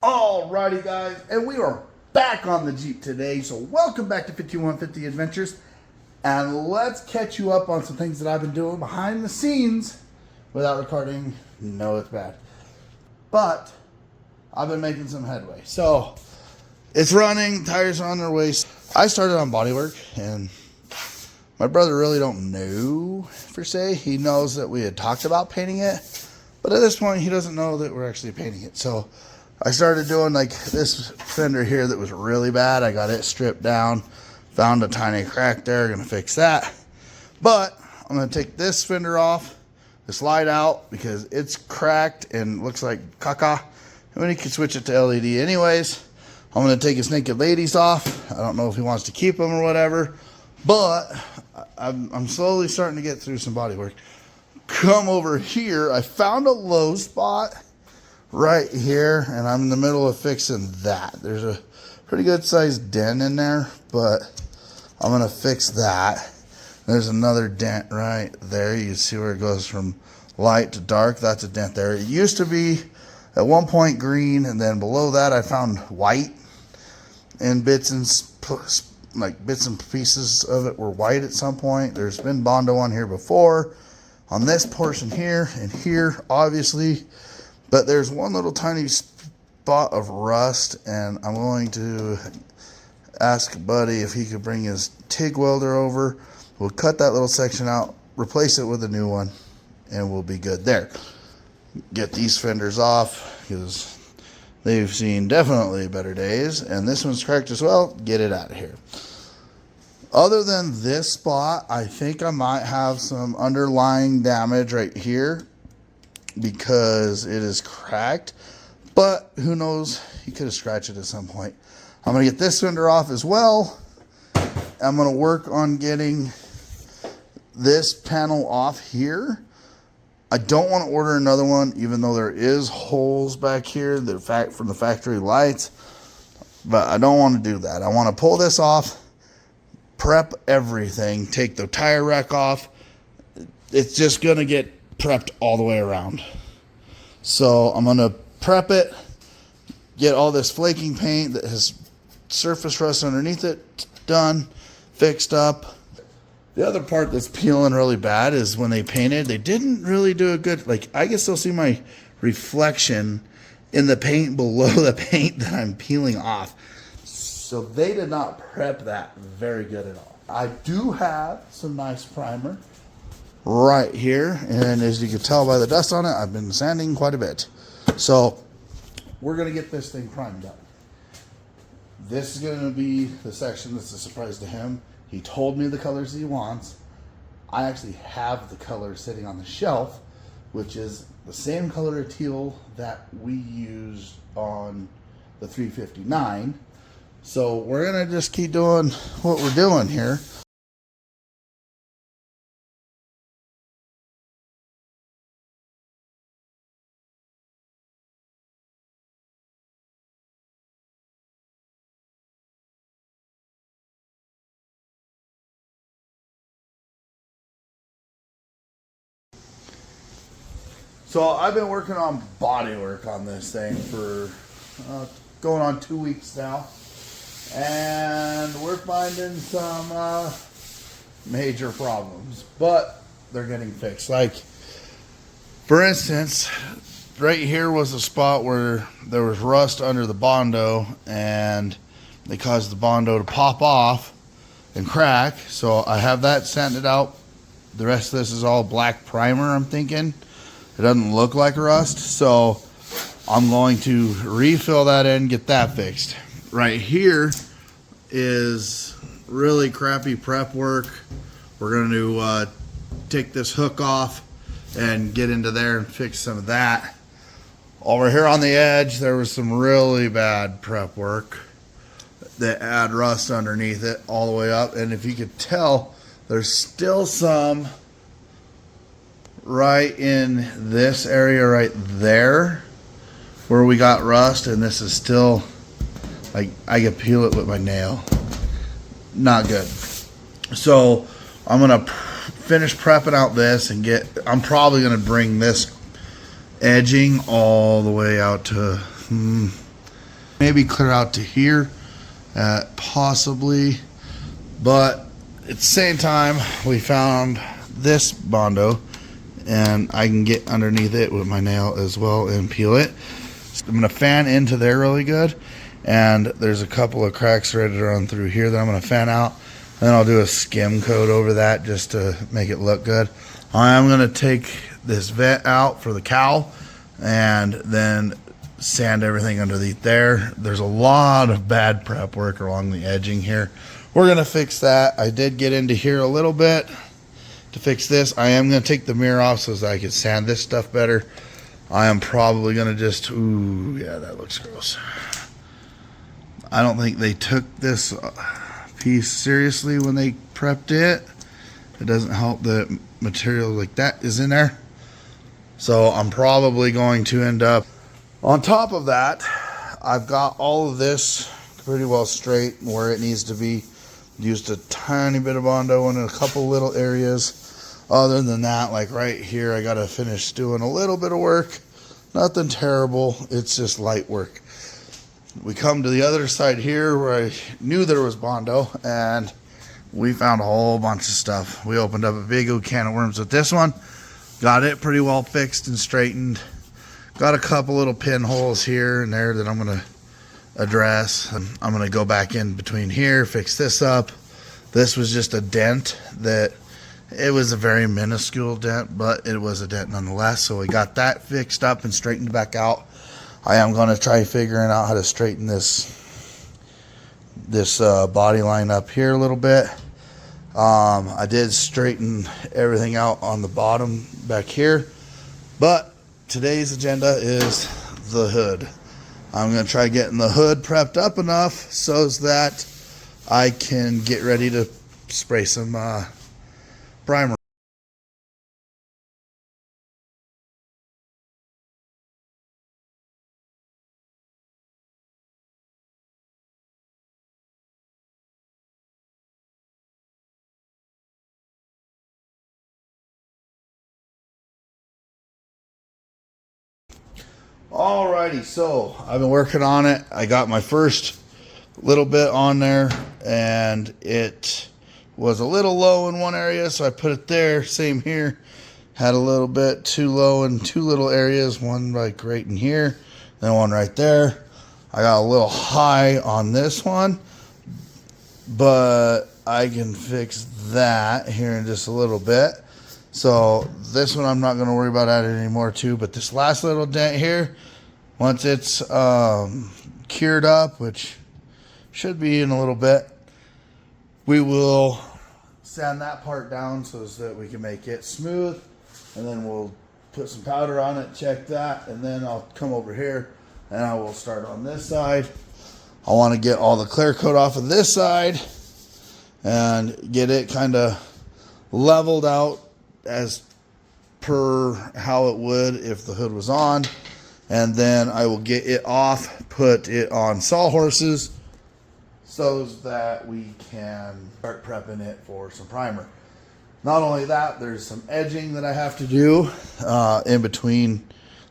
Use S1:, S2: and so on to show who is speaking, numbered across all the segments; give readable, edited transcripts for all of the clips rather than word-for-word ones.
S1: Alrighty guys, and we are back on the Jeep today, so welcome back to 5150 Adventures, and let's catch you up on some things that I've been doing behind the scenes without recording. No, it's bad, but I've been making some headway. So it's running, tires are on their way. I started on bodywork, and my brother really don't know per se. He knows that we had talked about painting it, but at this point he doesn't know that we're actually painting it. So I started doing like this fender here that was really bad. I got it stripped down, found a tiny crack there, gonna fix that. But I'm gonna take this fender off, this light out, because it's cracked and looks like caca. And then you can switch it to LED anyways. I'm gonna take his naked ladies off. I don't know if he wants to keep them or whatever, but I'm slowly starting to get through some body work. Come over here, I found a low spot right here, and I'm in the middle of fixing that. There's a pretty good sized dent in there, but I'm gonna fix that. There's another dent right there. You can see where it goes from light to dark. That's a dent there. It used to be at one point green, and then below that I found white, and bits and pieces of it were white at some point. There's been Bondo on here before, on this portion here and here, obviously. But there's one little tiny spot of rust, and I'm going to ask Buddy if he could bring his TIG welder over. We'll cut that little section out, replace it with a new one, and we'll be good there. Get these fenders off, because they've seen definitely better days. And this one's cracked as well. Get it out of here. Other than this spot, I think I might have some underlying damage right here, because it is cracked, but who knows, he could have scratched it at some point. I'm going to get this fender off as well. I'm going to work on getting this panel off here. I don't want to order another one, even though there is holes back here from the factory lights, but I don't want to do that. I want to pull this off, prep everything, take the tire rack off. It's just going to get prepped all the way around. So I'm going to prep it, get all this flaking paint that has surface rust underneath it done, fixed up. The other part that's peeling really bad is when they painted, they didn't really do a good, I can still see my reflection in the paint below the paint that I'm peeling off. So they did not prep that very good at all. I do have some nice primer right here, and as you can tell by the dust on it, I've been sanding quite a bit. So we're going to get this thing primed up. This is going to be the section that's a surprise to him. He told me the colors he wants. I actually have the color sitting on the shelf, which is the same color of teal that we used on the 359. So we're going to just keep doing what we're doing here. So I've been working on body work on this thing for going on 2 weeks now, and we're finding some major problems, but they're getting fixed. Like, for instance, right here was a spot where there was rust under the Bondo, and they caused the Bondo to pop off and crack. So I have that sanded out. The rest of this is all black primer, I'm thinking. It doesn't look like rust, so I'm going to refill that in, get that fixed. Right here is really crappy prep work. We're going to take this hook off and get into there and fix some of that. Over here on the edge, there was some really bad prep work that had rust underneath it all the way up. And if you could tell, there's still some right in this area right there where we got rust, and this is still, like, I could peel it with my nail. Not good. So I'm gonna finish prepping out this and I'm probably gonna bring this edging all the way out to maybe clear out to here, possibly. But at the same time, we found this Bondo, and I can get underneath it with my nail as well and peel it. So I'm going to fan into there really good, and there's a couple of cracks ready to run through here that I'm going to fan out. Then I'll do a skim coat over that just to make it look good. I'm going to take this vent out for the cowl and then sand everything underneath there. There's a lot of bad prep work along the edging here. We're going to fix that. I did get into here a little bit to fix this. I am going to take the mirror off so that I can sand this stuff better. I am probably going to just, ooh, yeah, that looks gross. I don't think they took this piece seriously when they prepped it. It doesn't help that material like that is in there. So I'm probably going to end up, on top of that, I've got all of this pretty well straight where it needs to be. Used a tiny bit of Bondo in a couple little areas. Other than that, like right here, I got to finish doing a little bit of work. Nothing terrible. It's just light work. We come to the other side here where I knew there was Bondo, and we found a whole bunch of stuff. We opened up a big old can of worms with this one. Got it pretty well fixed and straightened. Got a couple little pinholes here and there that I'm going to address. I'm going to go back in between here, fix this up. This was just a dent that, it was a very minuscule dent, but it was a dent nonetheless. So we got that fixed up and straightened back out. I am going to try figuring out how to straighten this body line up here a little bit. I did straighten everything out on the bottom back here, but today's agenda is the hood. I'm going to try getting the hood prepped up enough so that I can get ready to spray some primer. Alrighty, so I've been working on it. I got my first little bit on there, and it was a little low in one area, so I put it there. Same here. Had a little bit too low in two little areas, one like right in here, then one right there. I got a little high on this one, but I can fix that here in just a little bit. So this one I'm not going to worry about adding anymore too, but this last little dent here, once it's cured up, which should be in a little bit, we will sand that part down so that we can make it smooth, and then we'll put some powder on it, check that, and then I'll come over here and I will start on this side. I want to get all the clear coat off of this side and get it kind of leveled out as per how it would if the hood was on, and then I will get it off, put it on sawhorses so that we can start prepping it for some primer. Not only that, there's some edging that I have to do in between.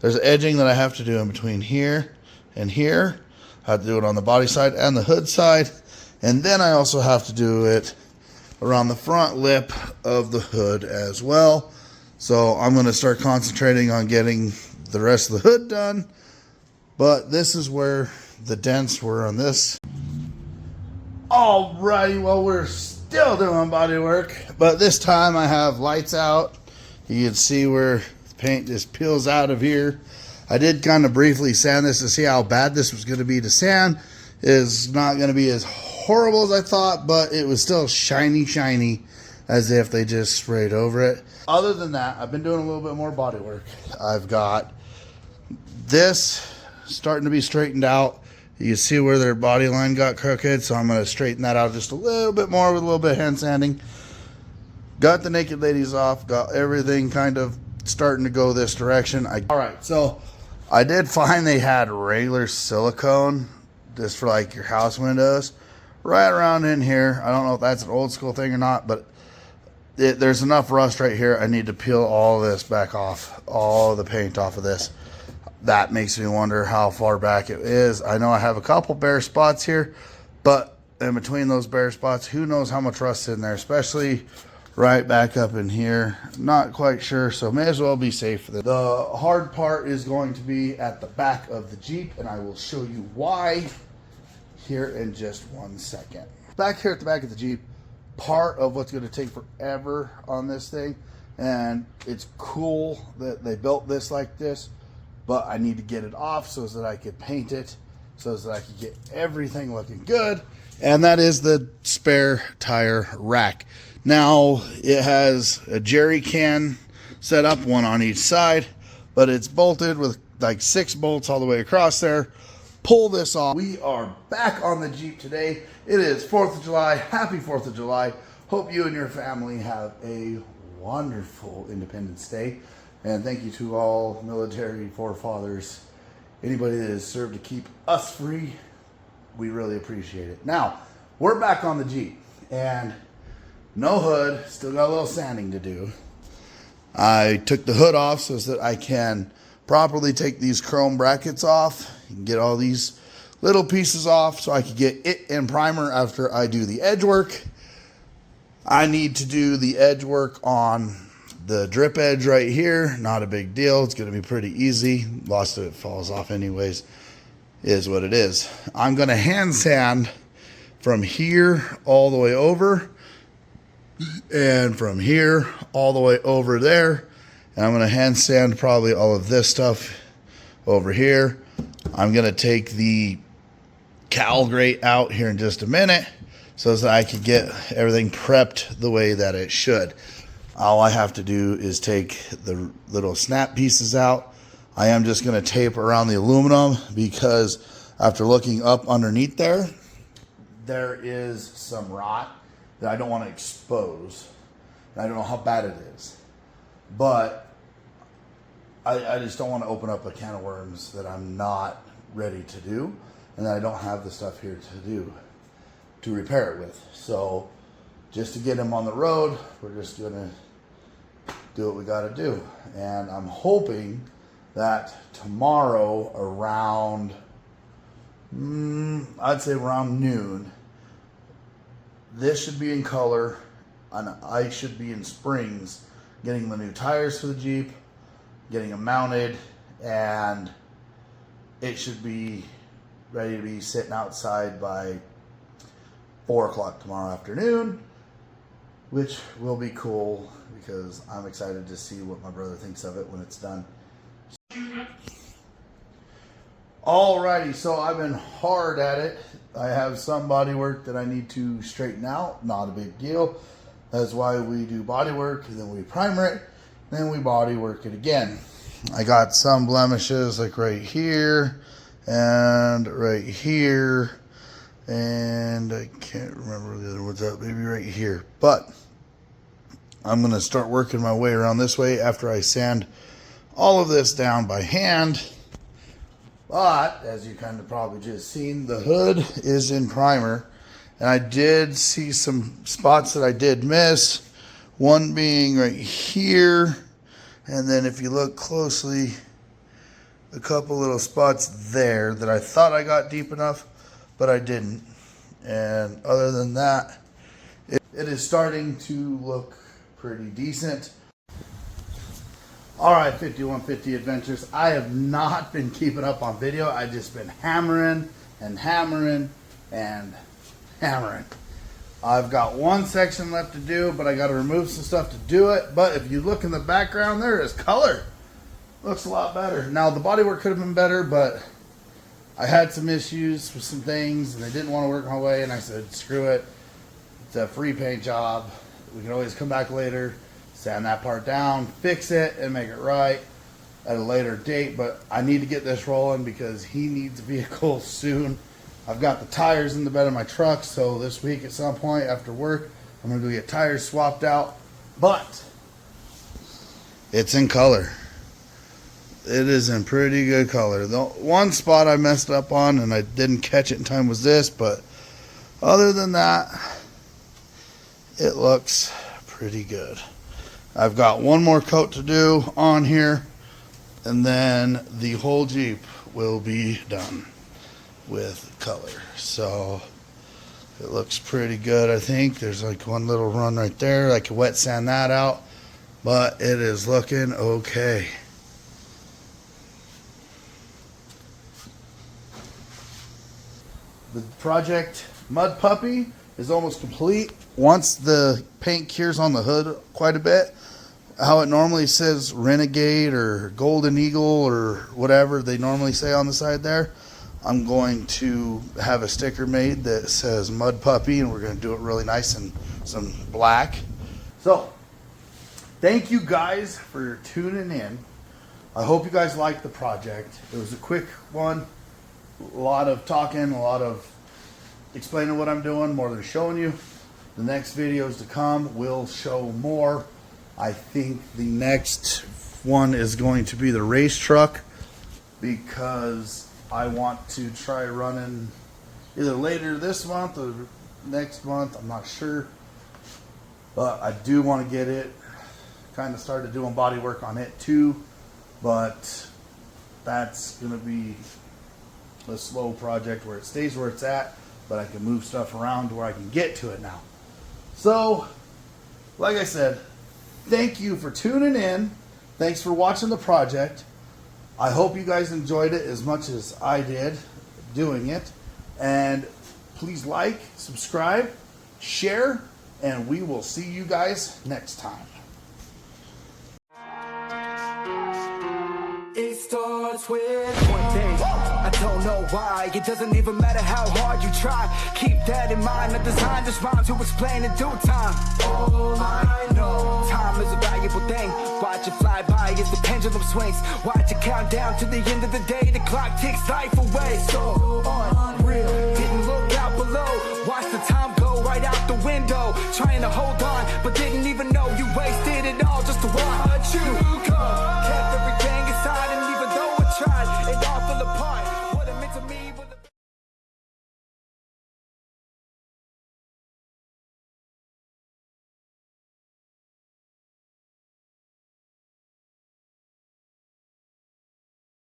S1: There's edging that I have to do in between here and here. I have to do it on the body side and the hood side, and then I also have to do it around the front lip of the hood as well. So I'm going to start concentrating on getting the rest of the hood done, but this is where the dents were on this. Alrighty, well, we're still doing body work, but this time I have lights out. You can see where the paint just peels out of here. I did kind of briefly sand this to see how bad this was going to be to sand. It's not going to be as horrible as I thought, but it was still shiny as if they just sprayed over it. Other than that, I've been doing a little bit more body work. I've got this starting to be straightened out. You can see where their body line got crooked, so I'm going to straighten that out just a little bit more with a little bit of hand sanding. Got the naked ladies off, got everything kind of starting to go this direction. Alright, so I did find they had regular silicone just for like your house windows right around in here. I don't know if that's an old school thing or not, but there's enough rust right here. I need to peel all this back off, all the paint off of this. that makes me wonder how far back it is. I know I have a couple bare spots here, but in between those bare spots, who knows how much rust is in there, especially right back up in here. Not quite sure, so may as well be safe. The hard part is going to be at the back of the Jeep, and I will show you why here in just 1 second. Back here at the back of the Jeep, part of what's going to take forever on this thing, and it's cool that they built this like this, but I need to get it off so that I could paint it, so that I could get everything looking good, and that is the spare tire rack. Now, it has a jerry can set up, one on each side, but it's bolted with like 6 bolts all the way across there. Pull this off. We are back on the Jeep today. It is 4th of July. Happy 4th of July. Hope you and your family have a wonderful Independence Day. And thank you to all military forefathers, anybody that has served to keep us free. We really appreciate it. Now, we're back on the Jeep. And no hood. Still got a little sanding to do. I took the hood off so that I can properly take these chrome brackets off and get all these little pieces off so I can get it in primer after I do the edge work. I need to do the edge work on the drip edge right here. Not a big deal. It's going to be pretty easy. Lost it falls off anyways. Is what it is. I'm going to hand sand from here all the way over and from here all the way over there. And I'm going to hand sand probably all of this stuff over here. I'm going to take the cowl grate out here in just a minute so that I can get everything prepped the way that it should. All I have to do is take the little snap pieces out. I am just going to tape around the aluminum because after looking up underneath there, there is some rot that I don't want to expose. And I don't know how bad it is. But I just don't want to open up a can of worms that I'm not ready to do and that I don't have the stuff here to repair it with. So just to get him on the road, we're just going to do what we got to do. And I'm hoping that tomorrow around, I'd say around noon, this should be in color and I should be in springs getting the new tires for the Jeep, getting them mounted, and it should be ready to be sitting outside by 4 o'clock tomorrow afternoon, which will be cool because I'm excited to see what my brother thinks of it when it's done. Alrighty, so I've been hard at it. I have some body work that I need to straighten out, not a big deal. That's why we do body work, and then we primer it, then we body work it again. I got some blemishes like right here and right here, and I can't remember the other ones out, maybe right here. But I'm going to start working my way around this way after I sand all of this down by hand. But as you kind of probably just seen, the hood is in primer, and I did see some spots that I did miss, one being right here. And then if you look closely, a couple little spots there that I thought I got deep enough, but I didn't. And other than that, it is starting to look pretty decent. All right, 5150 Adventures. I have not been keeping up on video. I've just been hammering and hammering and hammering. I've got one section left to do, but I got to remove some stuff to do it. But if you look in the background, there is color. Looks a lot better. Now, the bodywork could have been better, but I had some issues with some things, and they didn't want to work my way, and I said, screw it. It's a free paint job. We can always come back later, sand that part down, fix it, and make it right at a later date. But I need to get this rolling because he needs a vehicle soon. I've got the tires in the bed of my truck, so this week at some point after work, I'm going to go get tires swapped out. But it's in color. It is in pretty good color. The one spot I messed up on and I didn't catch it in time was this, but other than that, it looks pretty good. I've got one more coat to do on here, and then the whole Jeep will be done with color. So it looks pretty good. I think there's like one little run right there. I can wet sand that out, but it is looking okay. The project Mud Puppy is almost complete. Once the paint cures on the hood quite a bit, how it normally says Renegade or Golden Eagle or whatever they normally say on the side there, I'm going to have a sticker made that says Mud Puppy, and we're going to do it really nice in some black. So thank you guys for tuning in. I hope you guys liked the project. It was a quick one. A lot of talking, a lot of explaining what I'm doing, more than showing you. The next videos to come will show more. I think the next one is going to be the race truck, because I want to try running either later this month or next month. I'm not sure, but I do want to get it kind of started doing body work on it too, but that's going to be a slow project where it stays where it's at, but I can move stuff around to where I can get to it now. So, like I said, thank you for tuning in. Thanks for watching the project. I hope you guys enjoyed it as much as I did doing it. And please like, subscribe, share, and we will see you guys next time.
S2: It starts with one day. I don't know why. It doesn't even matter how hard you try. Keep that in mind. I designed this rhyme to explain in due time. All I know, time is a valuable thing. Watch it fly by as the pendulum swings. Watch it count down to the end of the day. The clock ticks life away. So on.